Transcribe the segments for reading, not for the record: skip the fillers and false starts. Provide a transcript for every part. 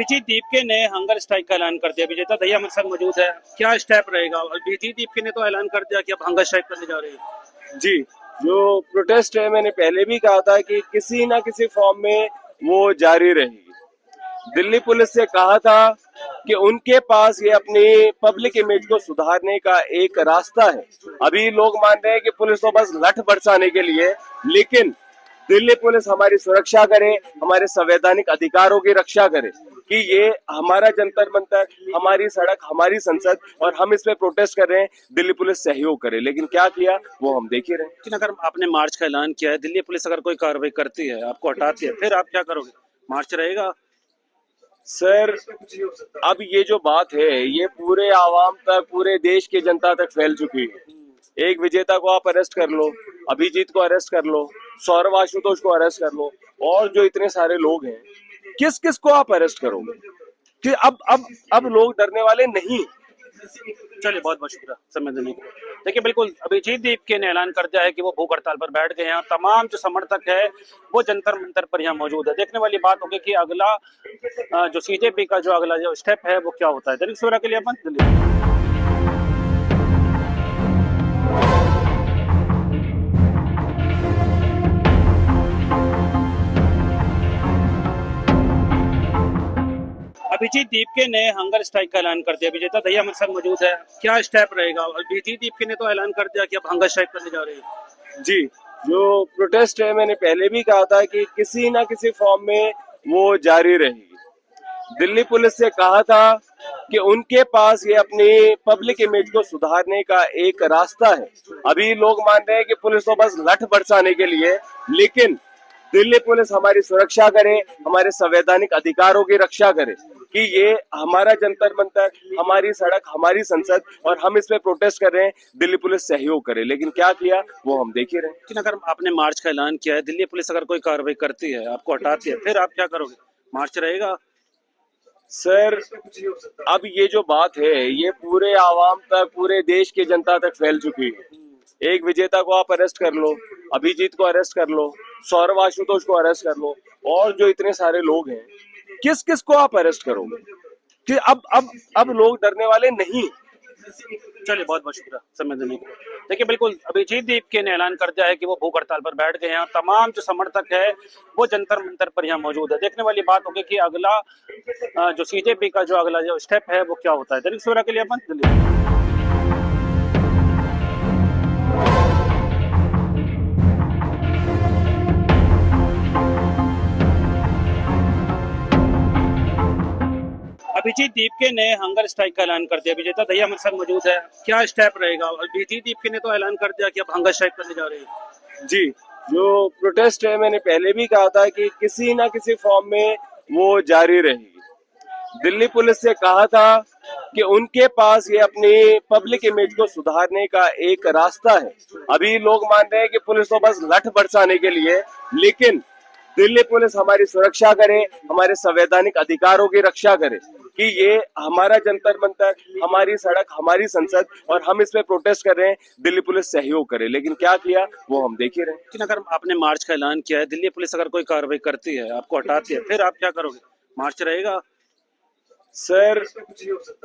अभिजीत दीपके ने hunger strike का ऐलान कर दिया। विजेता दहिया हमारे साथ मौजूद है, क्या स्टेप रहेगा? अभिजीत दीपके ने तो ऐलान कर दिया कि अब हंगर स्ट्राइक करने जा रहे हैं। जी, जो प्रोटेस्ट है मैंने पहले भी कहा था कि किसी ना किसी फॉर्म में वो जारी रहेगी। दिल्ली पुलिस से कहा था कि उनके पास ये अपनी पब्लिक इमेज को सुधारने का एक रास्ता है। अभी लोग मान रहे हैं कि पुलिस तो बस लठ बरसाने के लिए, लेकिन दिल्ली पुलिस हमारी सुरक्षा करे, हमारे संवैधानिक अधिकारों की रक्षा करे कि ये हमारा जंतर मंतर, हमारी सड़क, हमारी संसद और हम इस पे प्रोटेस्ट कर रहे हैं, दिल्ली पुलिस सहयोग करे। लेकिन क्या किया वो हम देख ही रहे हैं। लेकिन अगर आपने मार्च का ऐलान किया है, दिल्ली पुलिस अगर कोई कार्रवाई करती है, आपको हटाती है, फिर आप क्या करोगे? मार्च रहेगा? सर, अब ये जो बात है ये पूरे आवाम तक, पूरे देश की जनता तक फैल चुकी है। एक विजेता को आप अरेस्ट कर लो, अभिजीत को अरेस्ट कर लो, सौरव आशुतोष को अरेस्ट कर लो, और जो इतने सारे लोग हैं, किस किस को आप अरेस्ट करोगे? कि अब लोग डरने वाले नहीं। चलिए, बहुत बहुत शुक्रिया समय देने के लिए। देखिए, बिल्कुल अभिजीत दीपके ने ऐलान कर दिया है कि वो भूख हड़ताल पर बैठ गए हैं। तमाम जो समर्थक है वो जंतर मंतर पर यहाँ मौजूद है। देखने वाली बात होगी कि अगला जो सीजेपी का जो अगला जो स्टेप है वो क्या होता है। दैनिक सवेरा के लिए अपन दिल्ली। अभिजीत दीपके ने हंगर स्ट्राइक का ऐलान कर दिया। विजेता दहिया हमारे साथ मौजूद है, क्या स्टेप रहेगा? अभिजीत दीपके ने तो ऐलान कर दिया कि अब हंगर स्ट्राइक करने जा रहे हैं। जी, जो प्रोटेस्ट है मैंने पहले भी कहा था कि किसी ना किसी फॉर्म में वो जारी रहेगी। दिल्ली पुलिस से कहा था कि उनके पास ये अपनी पब्लिक इमेज को सुधारने का एक रास्ता है। अभी लोग मान रहे हैं कि पुलिस तो बस लठ बरसाने के लिए, लेकिन दिल्ली पुलिस हमारी सुरक्षा करे, हमारे संवैधानिक अधिकारों की रक्षा करे कि ये हमारा जंतर मंतर, हमारी सड़क, हमारी संसद और हम इस पे प्रोटेस्ट कर रहे हैं, दिल्ली पुलिस सहयोग करे। लेकिन क्या किया वो हम देख ही रहे हैं। लेकिन अगर आपने मार्च का ऐलान किया है, दिल्ली पुलिस अगर कोई कार्रवाई करती है, आपको हटाती है, फिर आप क्या करोगे? मार्च रहेगा? सर, अब ये जो बात है ये पूरे आवाम तक, पूरे देश की जनता तक फैल चुकी है। एक विजेता को आप अरेस्ट कर लो, अभिजीत को अरेस्ट कर लो, सौरव आशुतोष को अरेस्ट कर लो, और जो इतने सारे लोग हैं, किस किस को आप अरेस्ट करोगे? कि अब लोग डरने वाले नहीं। चलिए, बहुत बहुत शुक्रिया समय देने के लिए। देखिए, बिल्कुल अभिजीत दीपके ने ऐलान कर दिया है कि वो भूख हड़ताल पर बैठ गए हैं। तमाम जो समर्थक है वो जंतर मंतर पर यहाँ मौजूद है। देखने वाली बात होगी कि अगला जो सीजेपी का जो अगला जो स्टेप है वो क्या होता है। दैनिक सवेरा के लिए अपन दिल्ली। अभिजीत दीपके ने हंगर स्ट्राइक का ऐलान कर दिया। विजेता दहिया हमारे साथ मौजूद है, क्या स्टेप रहेगा? अभिजीत दीपके ने तो ऐलान कर दिया कि अब हंगर स्ट्राइक करने जा रहे हैं। जी, जो प्रोटेस्ट है मैंने पहले भी कहा था कि किसी ना किसी फॉर्म में वो जारी रहेगी। दिल्ली पुलिस से कहा था कि उनके पास ये अपनी पब्लिक इमेज को सुधारने का एक रास्ता है। अभी लोग मान रहे हैं कि पुलिस तो बस लठ बरसाने के लिए, लेकिन दिल्ली पुलिस हमारी सुरक्षा करे, हमारे संवैधानिक अधिकारों की रक्षा करे कि ये हमारा जंतर मंतर, हमारी सड़क, हमारी संसद और हम इस पे प्रोटेस्ट कर रहे हैं, दिल्ली पुलिस सहयोग करे। लेकिन क्या किया वो हम देख ही रहे हैं। लेकिन अगर आपने मार्च का ऐलान किया है, दिल्ली पुलिस अगर कोई कार्रवाई करती है, आपको हटाती है, फिर आप क्या करोगे? मार्च रहेगा? सर,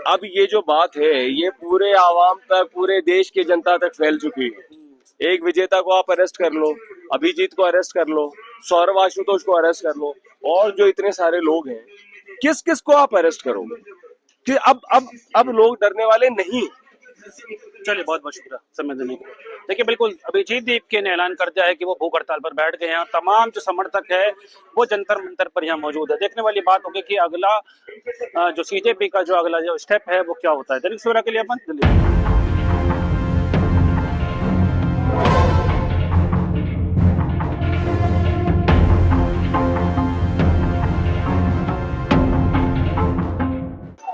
अब ये जो बात है ये पूरे आवाम तक, पूरे देश की जनता तक फैल चुकी है। एक विजेता को आप अरेस्ट कर लो, अभिजीत को अरेस्ट कर लो, सौरव आशुतोष को अरेस्ट कर लो, और जो इतने सारे लोग हैं, किस किस को आप अरेस्ट करोगे? कि अब लोग डरने वाले नहीं। चलिए, बहुत बहुत शुक्रिया समय देने के लिए। देखिए, बिल्कुल अभिजीत दीपके ने ऐलान कर दिया है कि वो भूख हड़ताल पर बैठ गए हैं। तमाम जो समर्थक है वो जंतर मंतर पर यहाँ मौजूद है। देखने वाली बात होगी कि अगला जो सीजेपी का जो अगला जो स्टेप है वो क्या होता है। दैनिक सवेरा के लिए अपन दिल्ली।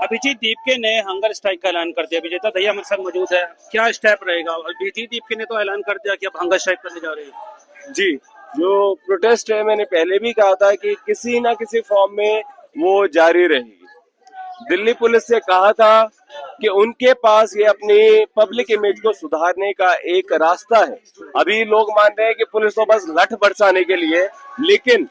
अभिजीत दीपके ने हंगर स्ट्राइक का ऐलान कर दिया। विजेता दहिया हमारे साथ मौजूद है, क्या स्टेप रहेगा? अभिजीत दीपके ने तो ऐलान कर दिया कि अब हंगर स्ट्राइक करने जा रहे हैं। जी, जो प्रोटेस्ट है मैंने पहले भी कहा था कि किसी ना किसी फॉर्म में वो जारी रहेगी। दिल्ली पुलिस से कहा था कि उनके पास ये अपनी पब्लिक इमेज को सुधारने का एक रास्ता है। अभी लोग मान रहे हैं कि पुलिस तो बस लठ बरसाने के लिए, लेकिन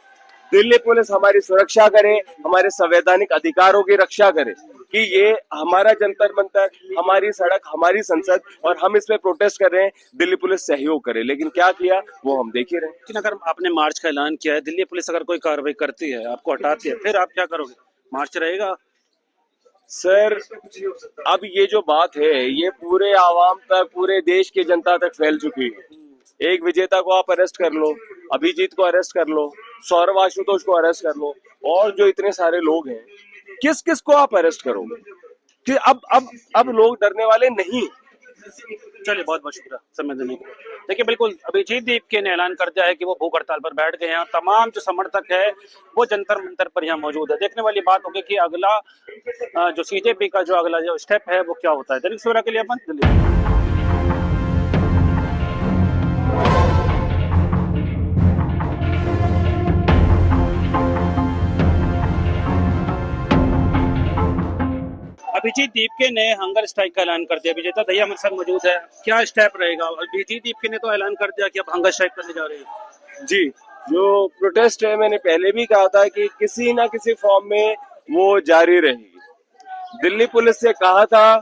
दिल्ली पुलिस हमारी सुरक्षा करे, हमारे संवैधानिक अधिकारों की रक्षा करे कि ये हमारा जंतर मंतर, हमारी सड़क, हमारी संसद और हम इस पे प्रोटेस्ट कर रहे हैं, दिल्ली पुलिस सहयोग करे। लेकिन क्या किया वो हम देख ही रहे हैं। लेकिन अगर आपने मार्च का ऐलान किया है, दिल्ली पुलिस अगर कोई कार्रवाई करती है, आपको हटाती है, फिर आप क्या करोगे? मार्च रहेगा? सर, अब ये जो बात है ये पूरे आवाम तक, पूरे देश की जनता तक फैल चुकी है। एक विजेता को आप अरेस्ट कर लो, अभिजीत को अरेस्ट कर लो, सौरव आशुतोष को अरेस्ट कर लो, और जो इतने सारे लोग हैं, किस किस को आप अरेस्ट करोगे? कि अब लोग डरने वाले नहीं। चलिए, बहुत बहुत शुक्रिया समय देने के लिए। देखिए, बिल्कुल अभिजीत दीपके ने ऐलान कर दिया है कि वो भूख हड़ताल पर बैठ गए हैं और तमाम जो समर्थक है वो जंतर मंतर पर यहाँ मौजूद है। देखने वाली बात होगी कि अगला जो सीजेपी का जो अगला जो स्टेप है वो क्या होता है। दैनिक सवेरा के लिए अपन दिल्ली। अभिजीत दीपके ने हंगर स्ट्राइक का ऐलान कर दिया। विजेता दहिया हमारे साथ मौजूद है, क्या स्टेप रहेगा? अभिजीत दीपके ने तो ऐलान कर दिया कि अब हंगर स्ट्राइक करने जा रहे हैं। जी, जो प्रोटेस्ट है मैंने पहले भी कहा था कि किसी ना किसी फॉर्म में वो जारी रहेगी। दिल्ली पुलिस से कहा था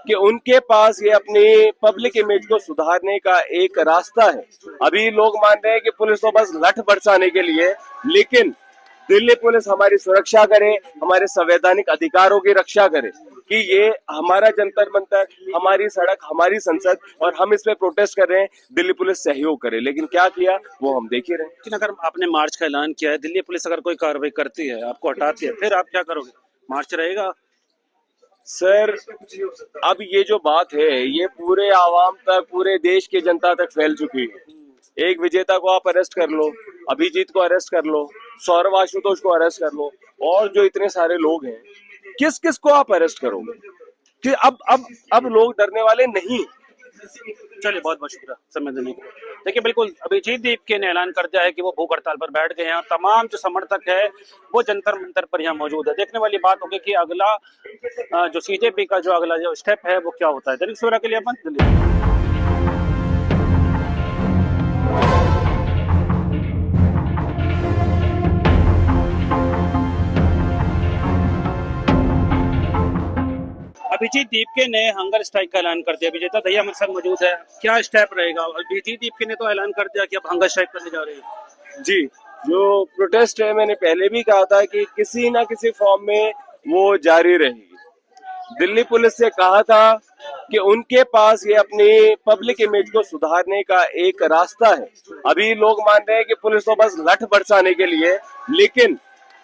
कि उनके पास ये अपनी पब्लिक इमेज को सुधारने का एक रास्ता है। अभी लोग मान रहे हैं कि पुलिस तो बस लठ बरसाने के लिए, लेकिन दिल्ली पुलिस हमारी सुरक्षा करे, हमारे संवैधानिक अधिकारों की रक्षा करे कि ये हमारा जंतर मंतर, हमारी सड़क, हमारी संसद और हम इस पे प्रोटेस्ट कर रहे हैं, दिल्ली पुलिस सहयोग करे। लेकिन क्या किया वो हम देख ही रहे हैं। लेकिन अगर आपने मार्च का ऐलान किया है, दिल्ली पुलिस अगर कोई कार्रवाई करती है, आपको हटाती है, फिर आप क्या करोगे? मार्च रहेगा? सर, अब ये जो बात है ये पूरे आवाम तक, पूरे देश की जनता तक फैल चुकी है। एक विजेता को आप अरेस्ट कर लो, अभिजीत को अरेस्ट कर लो, सौरव आशुतोष को अरेस्ट कर लो, और जो इतने सारे लोग हैं, किस किस को आप अरेस्ट करोगे? कि अब लोग डरने वाले नहीं। चलिए, बहुत बहुत शुक्रिया समय देने के लिए। देखिए, बिल्कुल अभिजीत दीपके ने ऐलान कर दिया है कि वो भूख हड़ताल पर बैठ गए हैं और तमाम जो समर्थक है वो जंतर मंतर पर यहाँ मौजूद है। देखने वाली बात होगी कि अगला जो सीजेपी का जो अगला जो स्टेप है वो क्या होता है। दैनिक सवेरा के लिए अपन दिल्ली। अभिजीत दीपके ने हंगर स्ट्राइक का ऐलान कर दिया। विजेता दहिया हमारे साथ मौजूद है, क्या स्टेप रहेगा? अभिजीत दीपके ने तो ऐलान कर दिया कि अब हंगर स्ट्राइक करने जा रहे हैं। जी, जो प्रोटेस्ट है मैंने पहले भी कहा था कि किसी ना किसी फॉर्म में वो जारी रहेगी। दिल्ली पुलिस से कहा था कि उनके पास ये अपनी पब्लिक इमेज को सुधारने का एक रास्ता है। अभी लोग मान रहे हैं कि पुलिस तो बस लठ बरसाने के लिए, लेकिन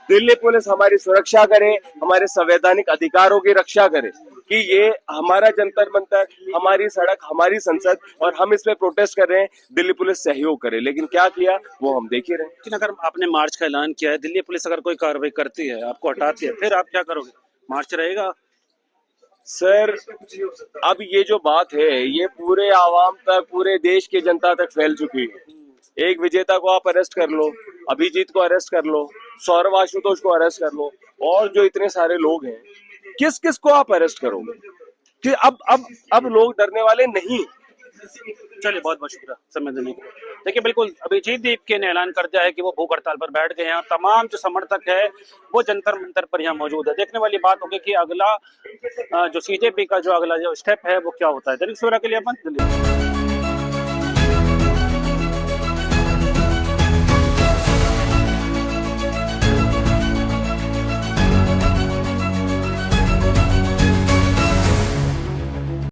दिल्ली पुलिस हमारी सुरक्षा करे, हमारे संवैधानिक अधिकारों की रक्षा करे कि ये हमारा जंतर मंतर, हमारी सड़क, हमारी संसद और हम इस पे प्रोटेस्ट कर रहे हैं, दिल्ली पुलिस सहयोग करे। लेकिन क्या किया वो हम देख ही रहे हैं। लेकिन अगर आपने मार्च का ऐलान किया है, दिल्ली पुलिस अगर कोई कार्रवाई करती है, आपको हटाती है, फिर आप क्या करोगे? मार्च रहेगा? सर, अब ये जो बात है ये पूरे आवाम तक, पूरे देश की जनता तक फैल चुकी है। एक विजेता को आप अरेस्ट कर लो, अभिजीत को अरेस्ट कर लो, सौरव आशुतोष को अरेस्ट कर लो, और जो इतने सारे लोग हैं, किस किस को आप अरेस्ट करोगे? कि अब लोग डरने वाले नहीं। चलिए, बहुत बहुत शुक्रिया समय देने के लिए। देखिए, बिल्कुल अभिजीत दीपके ने ऐलान कर दिया है कि वो भूख हड़ताल पर बैठ गए हैं और तमाम जो समर्थक है वो जंतर मंतर पर यहाँ मौजूद है। देखने वाली बात होगी कि अगला जो सीजेपी का जो अगला जो स्टेप है वो क्या होता है। दैनिक सवेरा के लिए अपन दिल्ली।